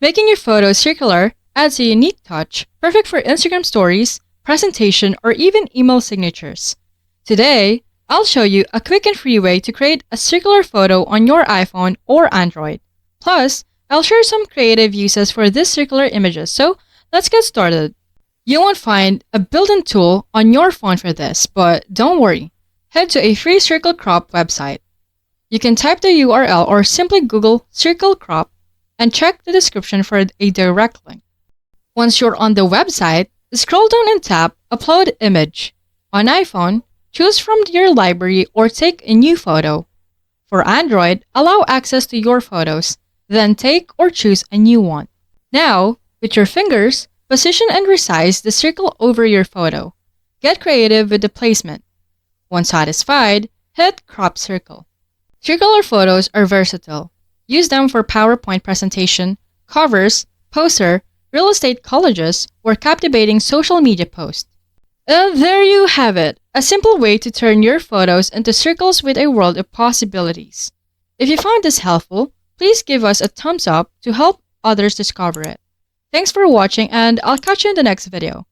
Making your photos circular adds a unique touch, perfect for Instagram stories, presentation, or even email signatures. Today, I'll show you a quick and free way to create a circular photo on your iPhone or Android. Plus, I'll share some creative uses for these circular images, so let's get started. You won't find a built-in tool on your phone for this, but don't worry. Head to a free Circle Crop website. You can type the URL or simply Google Circle Crop and check the description for a direct link. Once you're on the website, scroll down and tap Upload Image. On iPhone, choose from your library or take a new photo. For Android, allow access to your photos, then take or choose a new one. Now, with your fingers, position and resize the circle over your photo. Get creative with the placement. Once satisfied, hit Crop Circle. Circular photos are versatile. Use them for PowerPoint presentation, covers, poster, real estate collages, or captivating social media posts. There you have it, a simple way to turn your photos into circles with a world of possibilities. If you found this helpful, please give us a thumbs up to help others discover it. Thanks for watching, and I'll catch you in the next video.